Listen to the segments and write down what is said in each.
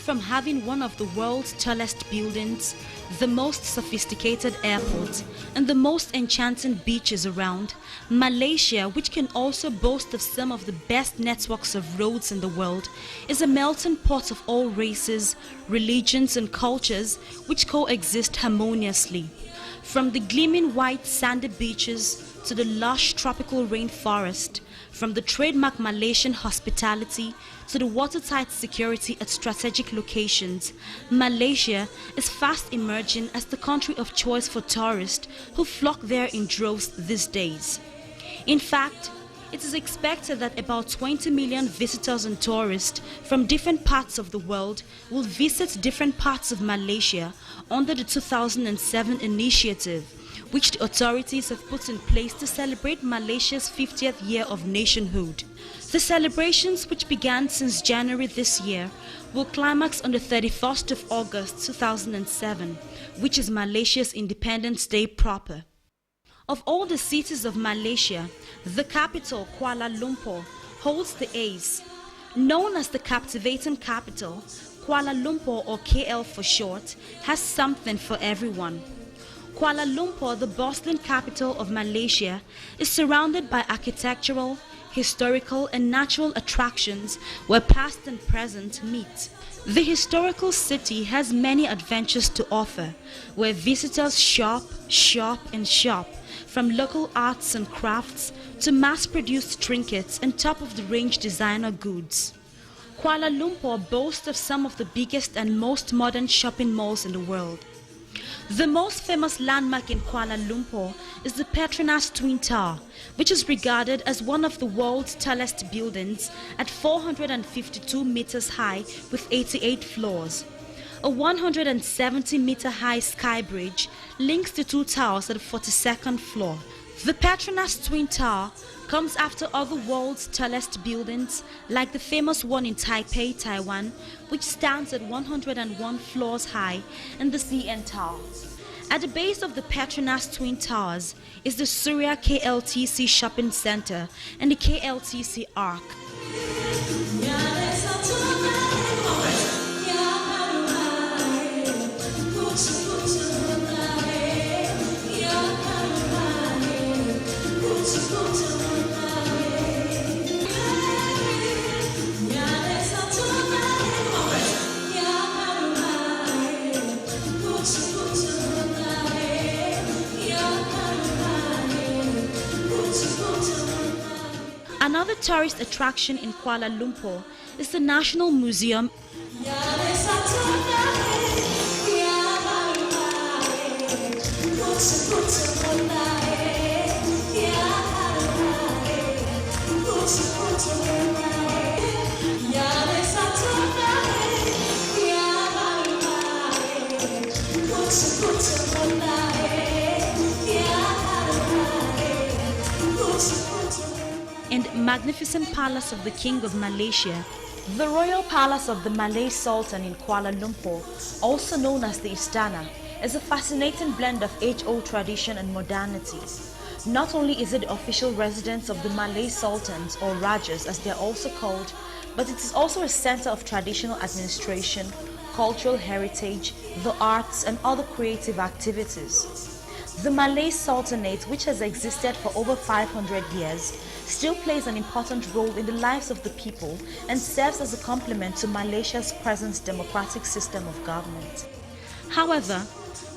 from having one of the world's tallest buildings, the most sophisticated airport, and the most enchanting beaches around, Malaysia, which can also boast of some of the best networks of roads in the world, is a melting pot of all races, religions, and cultures which coexist harmoniously. From the gleaming white sandy beaches to the lush tropical rainforest, from the trademark Malaysian hospitality to the watertight security at strategic locations, Malaysia is fast emerging as the country of choice for tourists who flock there in droves these days. In fact, it is expected that about 20 million visitors and tourists from different parts of the world will visit different parts of Malaysia under the 2007 initiative, which the authorities have put in place to celebrate Malaysia's 50th year of nationhood. The celebrations, which began since January this year, will climax on the 31st of August 2007, which is Malaysia's Independence Day proper. Of all the cities of Malaysia, the capital, Kuala Lumpur, holds the ace. Known as the captivating capital, Kuala Lumpur, or KL for short, has something for everyone. Kuala Lumpur, the bustling capital of Malaysia, is surrounded by architectural, historical, and natural attractions where past and present meet. The historical city has many adventures to offer, where visitors shop, and shop, from local arts and crafts to mass-produced trinkets and top-of-the-range designer goods. Kuala Lumpur boasts of some of the biggest and most modern shopping malls in the world. The most famous landmark in Kuala Lumpur is the Petronas Twin Tower, which is regarded as one of the world's tallest buildings at 452 meters high with 88 floors. A 170-meter high sky bridge links the two towers at the 42nd floor. The Petronas Twin Tower comes after other world's tallest buildings like the famous one in Taipei, Taiwan, which stands at 101 floors high, and the CN Tower. At the base of the Petronas Twin Towers is the Surya KLTC Shopping Center and the KLTC Arc. Another tourist attraction in Kuala Lumpur is the National Museum. And magnificent palace of the King of Malaysia, the Royal Palace of the Malay Sultan in Kuala Lumpur, also known as the Istana, is a fascinating blend of age-old tradition and modernity. Not only is it the official residence of the Malay Sultans, or Rajas as they are also called, but it is also a center of traditional administration, cultural heritage, the arts, and other creative activities. The Malay Sultanate, which has existed for over 500 years, still plays an important role in the lives of the people and serves as a complement to Malaysia's present democratic system of government. However,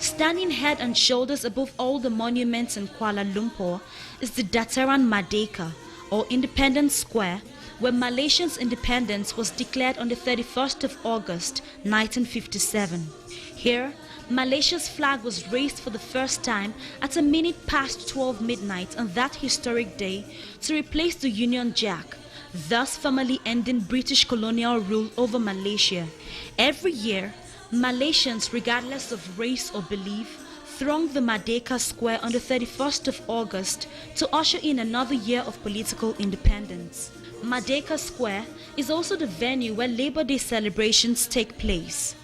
standing head and shoulders above all the monuments in Kuala Lumpur is the Dataran Merdeka, or Independence Square, where Malaysia's independence was declared on the 31st of August 1957. Here, Malaysia's flag was raised for the first time at a minute past 12 midnight on that historic day to replace the Union Jack, thus formally ending British colonial rule over Malaysia. Every year, Malaysians, regardless of race or belief, throng the Merdeka Square on the 31st of August to usher in another year of political independence. Merdeka Square is also the venue where Labor Day celebrations take place.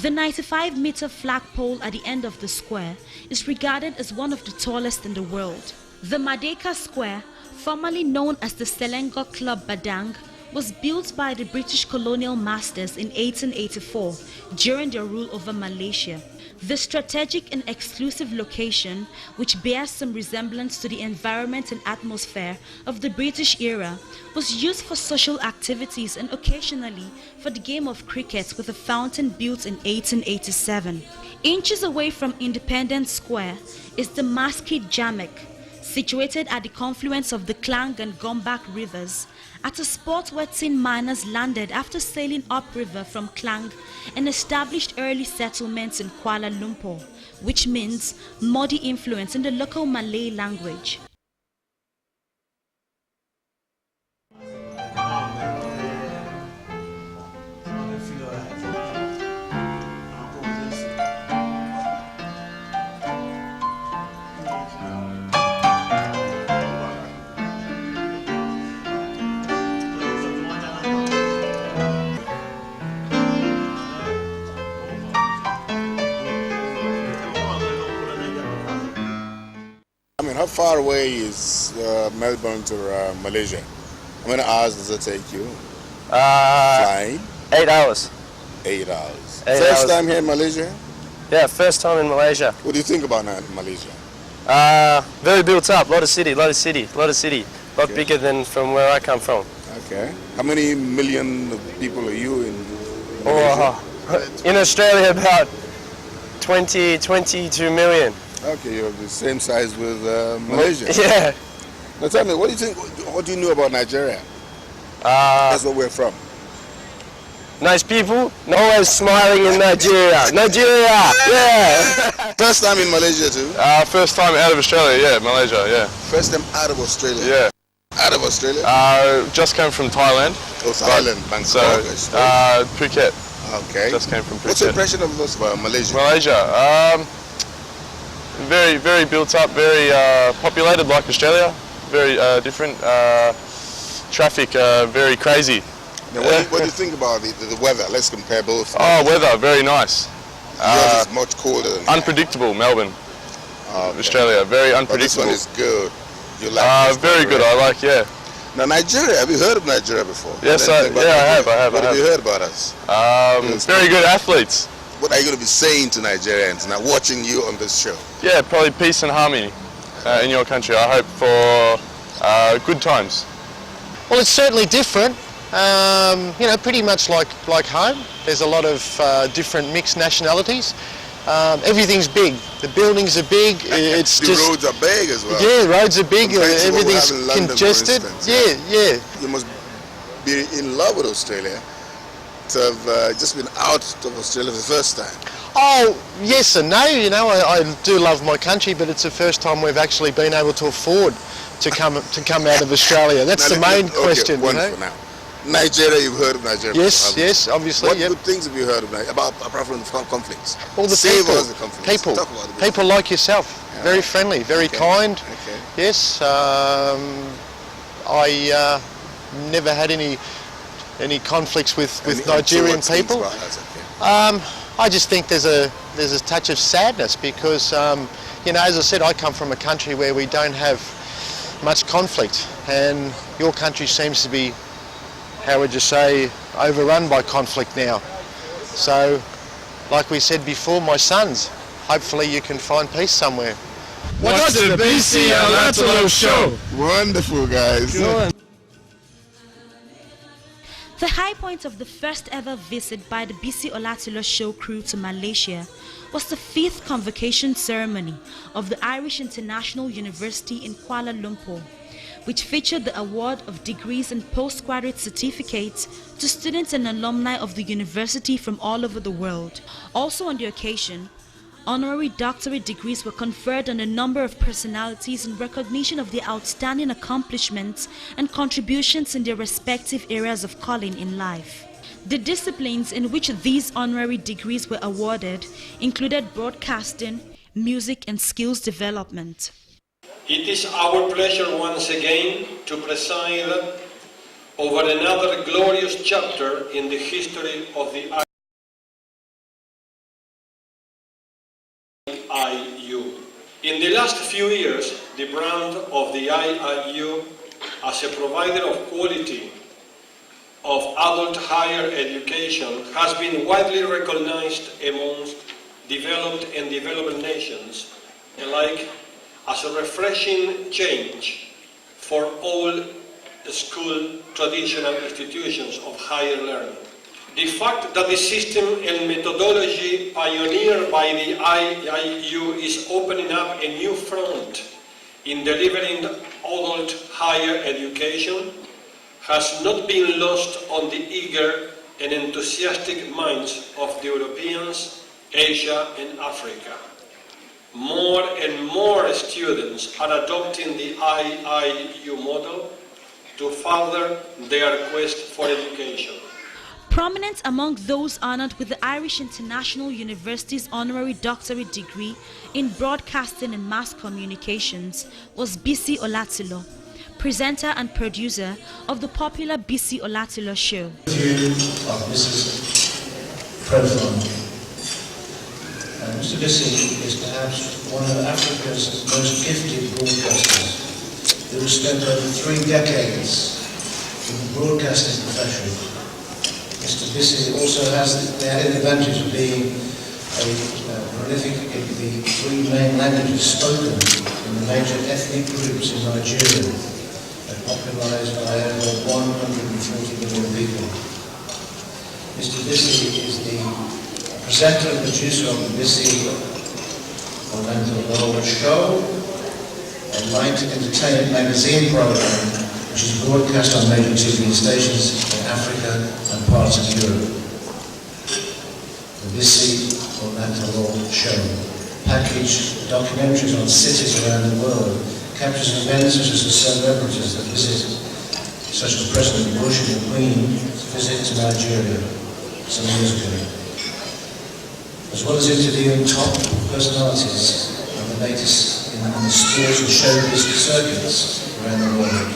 The 95-meter flagpole at the end of the square is regarded as one of the tallest in the world. The Merdeka Square, formerly known as the Selangor Club Badang, was built by the British colonial masters in 1884 during their rule over Malaysia. The strategic and exclusive location, which bears some resemblance to the environment and atmosphere of the British era, was used for social activities and occasionally for the game of cricket, with a fountain built in 1887. Inches away from Independence Square is the Masjid Jamek, situated at the confluence of the Klang and Gombak rivers, at a spot where tin miners landed after sailing upriver from Klang and established early settlements in Kuala Lumpur, which means muddy influence in the local Malay language. How far away is Melbourne to Malaysia? How many hours does it take you? Flying? 8 hours. 8 hours. 8 First hours. time here in Malaysia? Yeah, first time in Malaysia. What do you think about Malaysia? Very built up, lot of city. Lot bigger than from where I come from. Okay. How many million people are you in Malaysia? In Australia, about 22 million. Okay, you're the same size with Malaysia. Yeah. Now tell me, what do you think? What do you know about Nigeria? That's where we're from. Nice people, always smiling in Nigeria. Nigeria, yeah. First time in Malaysia too? First time out of Australia, yeah, Malaysia, yeah. First time out of Australia? Yeah. Out of Australia? Just came from Thailand. Oh, Thailand, Bangkok. So, Phuket. Okay. Just came from Phuket. What's your impression of us about Malaysia? Malaysia, very, very built up, very populated like Australia. Very different. Traffic, very crazy. Now, what do you think about the weather? Let's compare both. Weather, very nice. Yours is much colder than Unpredictable, Melbourne. Okay. Australia, very But unpredictable. this one is good. You like this very one, good, right? I like, yeah. Now, Nigeria, have you heard of Nigeria before? Yes, I have. What have you heard about us? Very good athletes. What are you going to be saying to Nigerians now watching you on this show? Yeah, probably peace and harmony in your country. I hope for good times. Well, it's certainly different. You know, pretty much like home. There's a lot of different mixed nationalities. Everything's big. The buildings are big. It's the roads are big as well. Yeah, roads are big. Compared to what we Everything's have in London, congested. for instance, Yeah. You must be in love with Australia to have just been out of Australia for the first time. Oh, yes and no. You know, I do love my country, but it's the first time we've actually been able to afford to come out of Australia. That's Now, the main question. One you know? for now. Nigeria, you've heard of Nigeria. Yes, before, yes, obviously. What yep. good things have you heard of Nigeria, apart from the conflicts? All the Save people, us the conflicts. Talk about the good people like yourself, very friendly, very kind. Okay. Yes, I never had any conflicts with Nigerian people. I just think there's a touch of sadness because you know, as I said, I come from a country where we don't have much conflict, and your country seems to be, how would you say, overrun by conflict now. So, like we said before, my sons, hopefully you can find peace somewhere. Watch the Bisi Olatilo show. Wonderful, guys. The high point of the first ever visit by the Bisi Olatilo show crew to Malaysia was the 5th convocation ceremony of the Irish International University in Kuala Lumpur, which featured the award of degrees and postgraduate certificates to students and alumni of the university from all over the world. Also on the occasion, honorary doctorate degrees were conferred on a number of personalities in recognition of their outstanding accomplishments and contributions in their respective areas of calling in life. The disciplines in which these honorary degrees were awarded included broadcasting, music, and skills development. It is our pleasure once again to preside over another glorious chapter in the history of the IIU. In the last few years, the brand of the IIU as a provider of quality, of adult higher education has been widely recognized amongst developed and developing nations alike as a refreshing change for all school traditional institutions of higher learning. The fact that the system and methodology pioneered by the IIU is opening up a new front in delivering adult higher education has not been lost on the eager and enthusiastic minds of the Europeans, Asia and Africa. More and more students are adopting the IIU model to further their quest for education. Prominent among those honored with the Irish International University's honorary doctorate degree in broadcasting and mass communications was Bisi Olatilo, presenter and producer of the popular Bisi Olatilo show. Of Mrs. Profile. Mr. Bisi is perhaps one of Africa's most gifted broadcasters who has spent over 3 decades in the broadcasting profession. Mr. Bisi also has the added advantage of being prolific in the 3 main languages spoken in the major ethnic groups in Nigeria, popularized by over 140 million people. Mr. Bisi is the presenter and producer of the Bisi Olatilo show, a light entertainment magazine program which is broadcast on major TV stations in Africa and parts of Europe. The Bisi Olatilo show, packaged documentaries on cities around the world, captures events such as the celebrities that visit, such as President Bush and the Queen, visit to Nigeria some years ago, as well as interviewing top personalities on the latest in the sports and showbiz circuits around the world.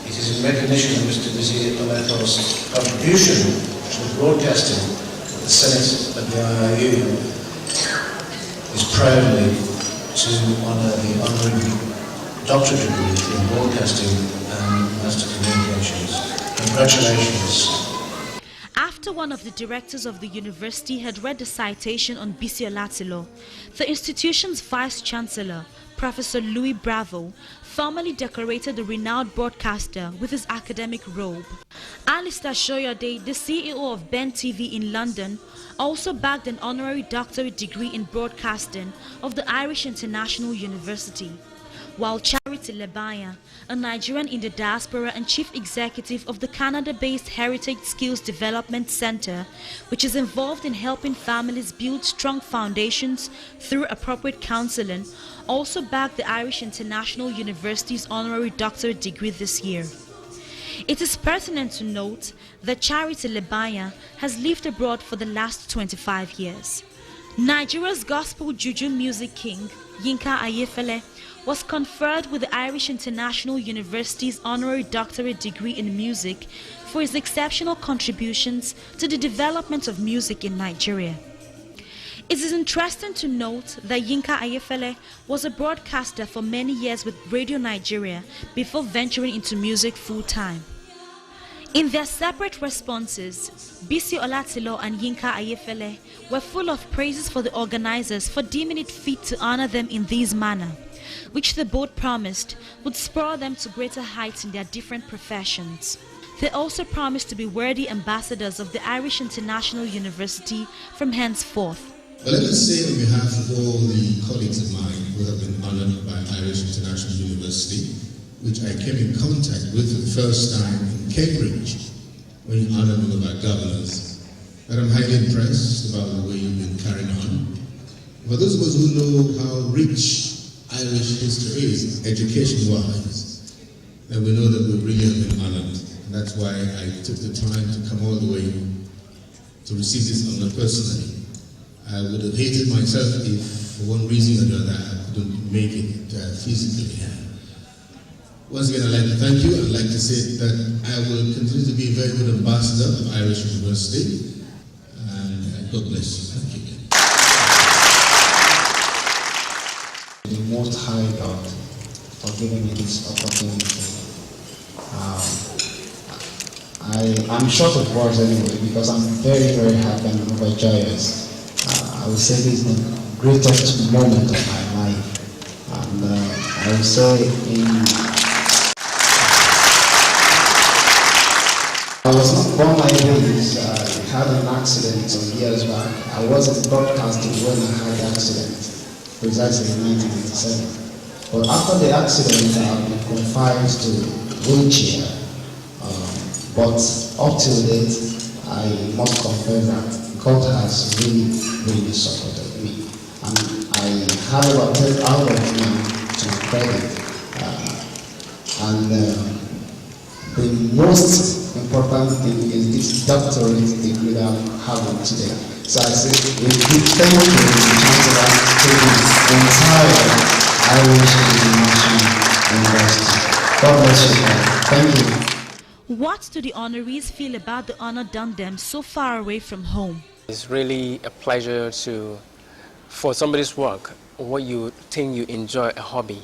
It is in recognition of Mr. Bisi Olatilo's contribution to the broadcasting that the Senate of the IIU is proudly to honour the honorary doctorate degree in broadcasting and master communications. Congratulations. After one of the directors of the university had read the citation on Bisi Olatilo, the institution's vice-chancellor, Professor Louis Bravo, formally decorated the renowned broadcaster with his academic robe. Alistair Shoyode, the CEO of Ben TV in London, also bagged an honorary doctorate degree in broadcasting of the Irish International University, while Charity Lebaya, a Nigerian in the diaspora and chief executive of the Canada-based Heritage Skills Development Center, which is involved in helping families build strong foundations through appropriate counseling, also bagged the Irish International University's honorary doctorate degree this year. It is pertinent to note that Charity Lebaya has lived abroad for the last 25 years. Nigeria's gospel juju music king, Yinka Ayefele, was conferred with the Irish International University's honorary doctorate degree in music for his exceptional contributions to the development of music in Nigeria. It is interesting to note that Yinka Ayefele was a broadcaster for many years with Radio Nigeria before venturing into music full-time. In their separate responses, Bisi Olatilo and Yinka Ayefele were full of praises for the organizers for deeming it fit to honor them in this manner, which they both promised would spur them to greater heights in their different professions. They also promised to be worthy ambassadors of the Irish International University from henceforth. But let me say on behalf of all the colleagues of mine who have been honored by Irish International University, which I came in contact with for the first time in Cambridge, when you honored one of our governors, that I'm highly impressed about the way you've been carrying on. For those of us who know how rich Irish history is, education-wise, then we know that we really have been honored. And that's why I took the time to come all the way to receive this honor personally. I would have hated myself if, for one reason or another, I couldn't make it physically here. Once again, I'd like to thank you. I'd like to say that I will continue to be a very good ambassador of Irish University. And God bless you. Thank you. The Most High God for giving me this opportunity. I'm short of words anyway because I'm very, very happy and overjoyous. I would say this is the greatest moment of my life. And I would say I was not born like this. I had an accident some years back. I wasn't broadcasting when I had the accident, precisely in 1987. But after the accident, I've been confined to wheelchair. But up till date, I must confess that God has really, really supported me. And I have about 10 out of me to my credit. The most important thing is this doctorate degree that I'm having today. So I say, we give thank you to the Chancellor to the entire Irish International University. God bless you all. Thank you. What do the honorees feel about the honor done them so far away from home? It's really a pleasure for somebody's work, what you think you enjoy, a hobby,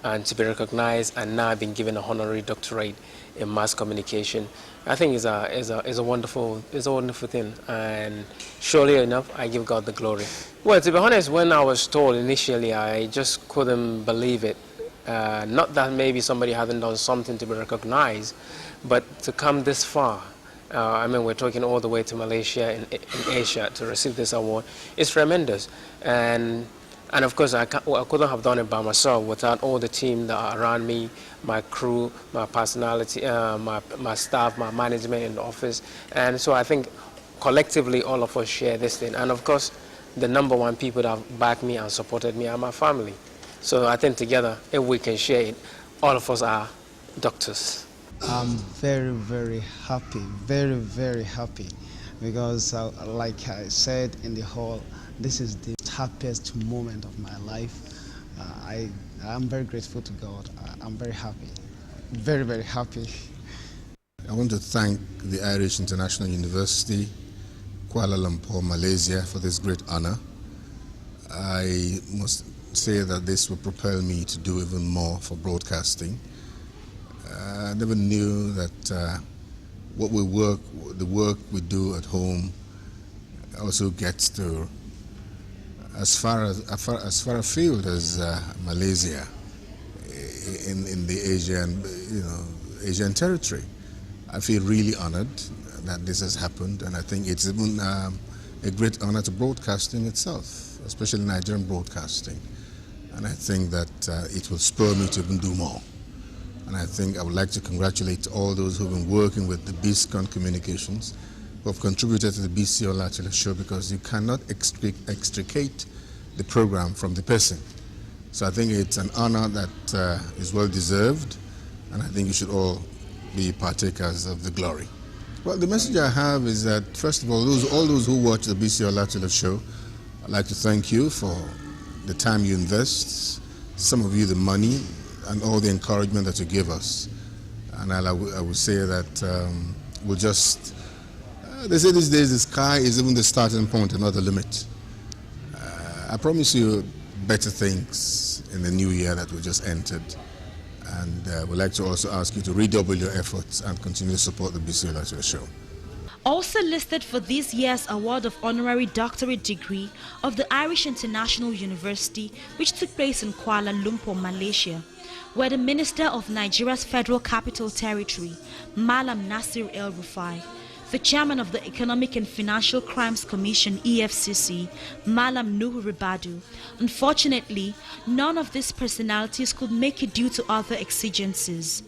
and to be recognized and now being given a honorary doctorate in mass communication. I think is a wonderful thing, and surely enough, I give God the glory. Well, to be honest, when I was told initially, I just couldn't believe it. Not that maybe somebody hasn't done something to be recognized, but to come this far. I mean, we're talking all the way to Malaysia in Asia to receive this award. It's tremendous, and of course I couldn't have done it by myself without all the team that are around me, my crew, my personality, my staff, my management in the office. And so I think collectively all of us share this thing. And of course, the number one people that have backed me and supported me are my family. So I think together, if we can share it, all of us are doctors. I'm very, very happy, very, very happy, because like I said in the hall, this is the happiest moment of my life. I'm very grateful to God. I'm very happy, very, very happy. I want to thank the Irish International University, Kuala Lumpur, Malaysia, for this great honor. I must say that this will propel me to do even more for broadcasting. I never knew that the work we do at home also gets to as far afield as Malaysia in the Asian territory. I feel really honored that this has happened, and I think it's even a great honor to broadcasting itself, especially Nigerian broadcasting. And I think that it will spur me to even do more. And I think I would like to congratulate all those who have been working with the Bisi Communications, who have contributed to the Bisi Olatilo show, because you cannot extricate the program from the person. So I think it's an honor that is well deserved, and I think you should all be partakers of the glory. Well, the message I have is that, first of all those who watch the Bisi Olatilo show, I'd like to thank you for the time you invest, some of you the money, and all the encouragement that you give us. And I would say that we'll just, they say these days the sky is even the starting point and not the limit. I promise you better things in the new year that we just entered. And we'd like to also ask you to redouble your efforts and continue to support the Bisi Olatilo show. Also listed for this year's award of honorary doctorate degree of the Irish International University, which took place in Kuala Lumpur, Malaysia, were the Minister of Nigeria's Federal Capital Territory, Malam Nasir El-Rufai, the Chairman of the Economic and Financial Crimes Commission, EFCC, Malam Nuhu Ribadu. Unfortunately, none of these personalities could make it due to other exigencies.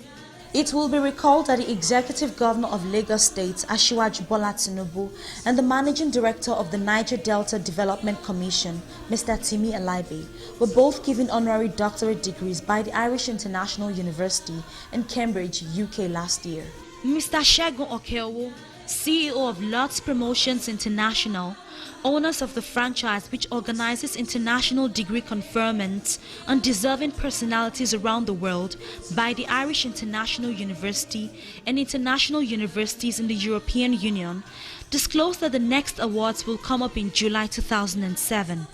It will be recalled that the Executive Governor of Lagos State, Asiwaju Bola Tinubu, and the Managing Director of the Niger Delta Development Commission, Mr. Timi Elaibe, were both given honorary doctorate degrees by the Irish International University in Cambridge, UK last year. Mr. Segun Okeowo, CEO of Lots Promotions International, owners of the franchise which organizes international degree conferments on deserving personalities around the world by the Irish International University and international universities in the European Union, disclosed that the next awards will come up in July 2007.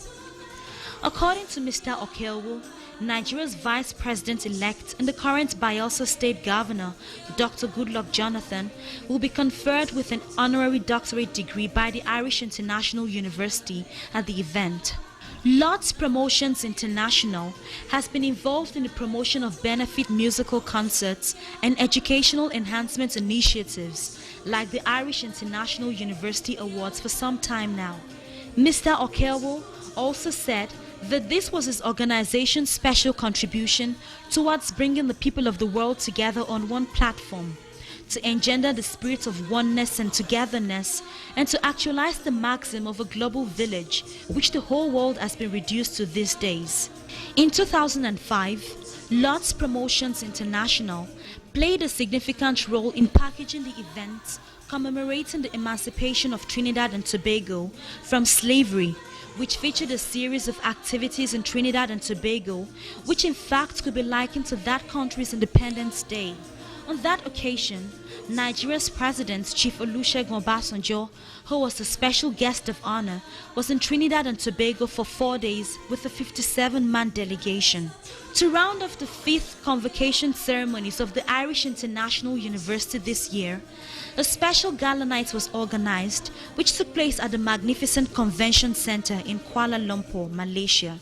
According to Mr. Okeowo, Nigeria's Vice President-elect and the current Bayelsa State Governor, Dr. Goodluck Jonathan, will be conferred with an honorary doctorate degree by the Irish International University at the event. Lots Promotions International has been involved in the promotion of benefit musical concerts and educational enhancement initiatives like the Irish International University Awards for some time now. Mr. Okewo also said that this was his organization's special contribution towards bringing the people of the world together on one platform, to engender the spirit of oneness and togetherness, and to actualize the maxim of a global village, which the whole world has been reduced to these days. In 2005, Lots Promotions International played a significant role in packaging the events commemorating the emancipation of Trinidad and Tobago from slavery, which featured a series of activities in Trinidad and Tobago, which in fact could be likened to that country's Independence Day. On that occasion, Nigeria's President, Chief Olusegun Obasanjo, who was the special guest of honor, was in Trinidad and Tobago for 4 days with a 57-man delegation. To round off the 5th convocation ceremonies of the Irish International University this year, a special gala night was organized, which took place at the magnificent Convention Center in Kuala Lumpur, Malaysia.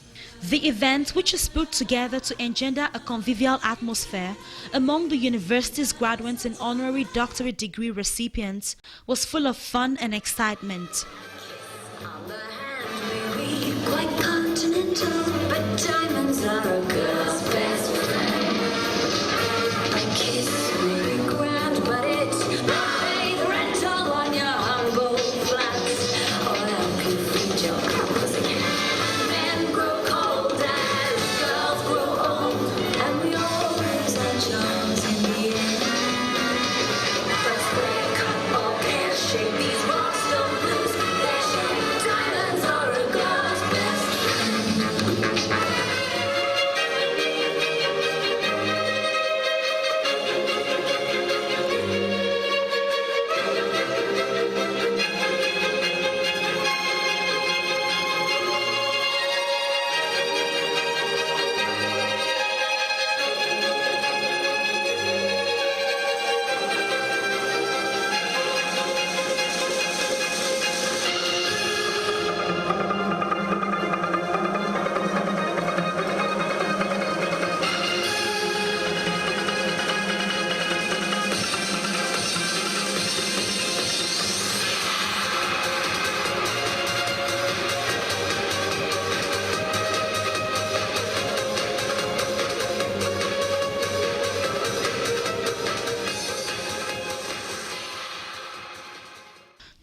The event, which was put together to engender a convivial atmosphere among the university's graduates and honorary doctorate degree recipients, was full of fun and excitement. On the hand may be quite continental, but diamonds are a girl's best friend. A kiss may be grand, but it's pay the rental on your humble flats, or help you feed your couples again. Men grow cold as girls grow old, and we all lose our charms in the end. But square cut or pear shape, these rocks don't lose their shape. Diamonds are a girl's best friend.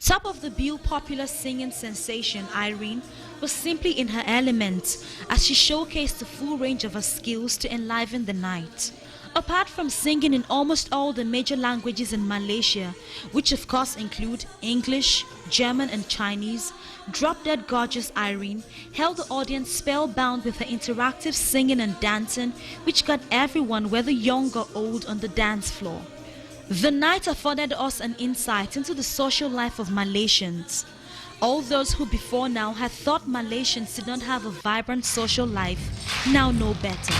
Top of the bill, popular singing sensation Irene was simply in her element as she showcased the full range of her skills to enliven the night. Apart from singing in almost all the major languages in Malaysia, which of course include English, German and Chinese, drop-dead gorgeous Irene held the audience spellbound with her interactive singing and dancing, which got everyone, whether young or old, on the dance floor. The night afforded us an insight into the social life of Malaysians. All those who before now had thought Malaysians did not have a vibrant social life now know better.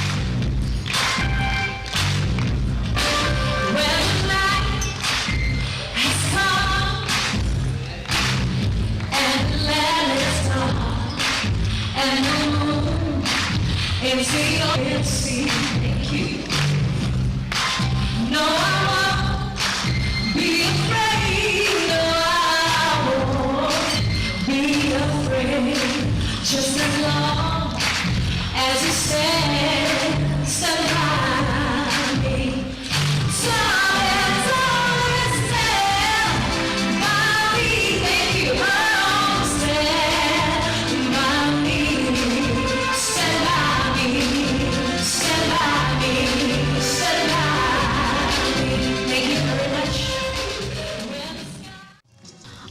Thank you. No, I won't be afraid. No, I won't be afraid. Just as long as you stand by me. So as always stand by me. Thank you. Oh, stand by me. Stand by me. Stand by me. Stand by me. Thank you very much.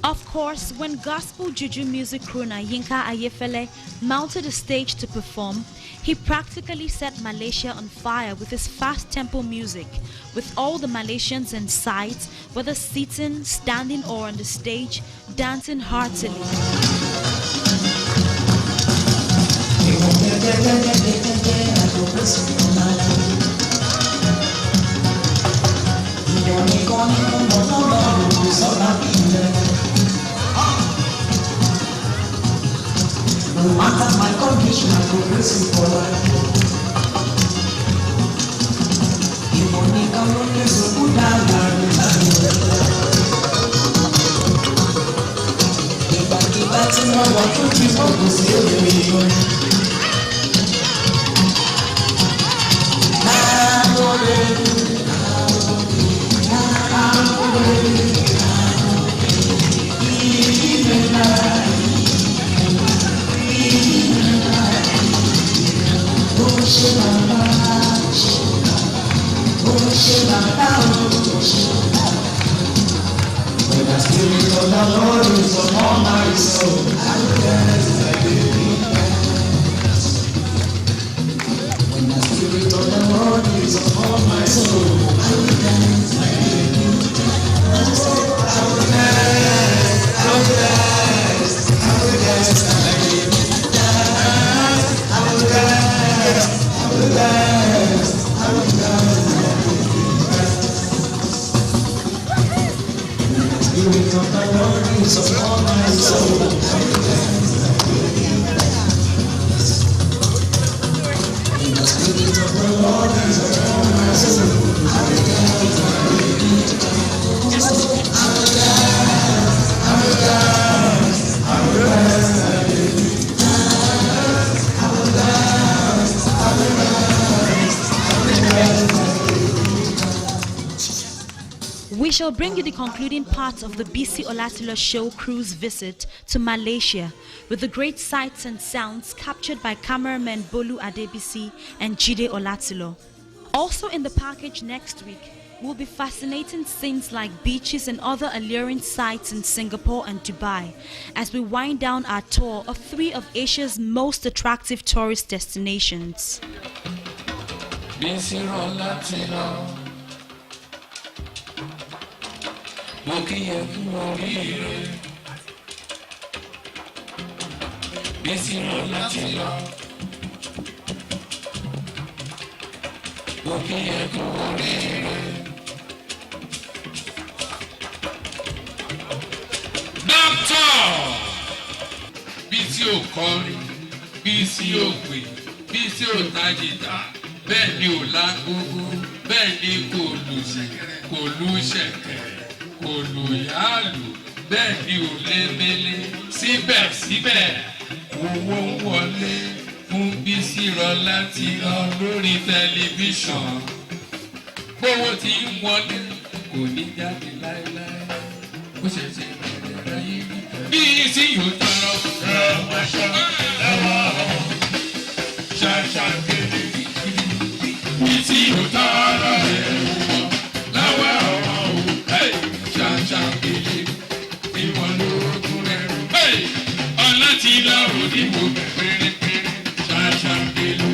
Of course, when gospel juju music crooner Yinka Ayefele mounted the stage to perform, he practically set Malaysia on fire with his fast tempo music, with all the Malaysians in sight, whether sitting, standing or on the stage, dancing heartily. No matter my condition, I progress in for life. Monica Lone so good Ìgbà tí mo wà tó ti fọ́ọ̀kù sí òye ìyọ̀. When the Spirit of the Lord is upon my soul, I will dance like a dance. When the Spirit of the Lord is upon my soul, I will dance like a dance. I will dance, I will dance, I will dance like a dance. I will dance, I will dance, I will dance like a dance. Spirit of the Lord is upon my soul. I will dance like a dance. The Spirit of the Lord is upon my soul. I will dance like a dance. I will dance, I will dance, I will dance like a dance. I will dance, I will dance, I will dance like a dance. We shall bring you the concluding part of the Bisi Olatilo show cruise visit to Malaysia with the great sights and sounds captured by cameramen Bolu Adebisi and Jide Olatilo. Also in the package next week will be fascinating scenes like beaches and other alluring sights in Singapore and Dubai as we wind down our tour of 3 of Asia's most attractive tourist destinations. Bisi Olatilo. Bisi Olatilo. Doctor! Bisi ò kọrin, Bisi ò pè, Bisi ò tajìta, bẹ́ẹ̀ ni ò lágógó, bẹ́ẹ̀ ni kò lù ṣẹ̀kẹ̀rẹ̀. Olùyàlù bẹ́ẹ̀ ni ò lé mélé síbẹ̀síbẹ̀ owó ń wọlé fún Bisi Olatilo lórí tẹlifíṣàn bówó ti ń wọlé kò ní jáde láéláé ó ṣẹ̀ṣẹ̀ bẹ̀rẹ̀ láyé Bisi yóò tọrọ rẹwàṣọ lọ́wọ́ ṣàṣàkéde Bisi yóò tọrọ rẹwàṣọ lọ́wọ́. Ṣàṣàkéde ìwọ̀n lóògùn ẹ̀rù. Olatilo òdìbò pérépéré. Ṣàṣàkéde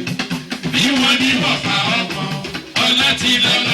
ìwọ̀n ní wọ̀fà ọkàn. Olatilo.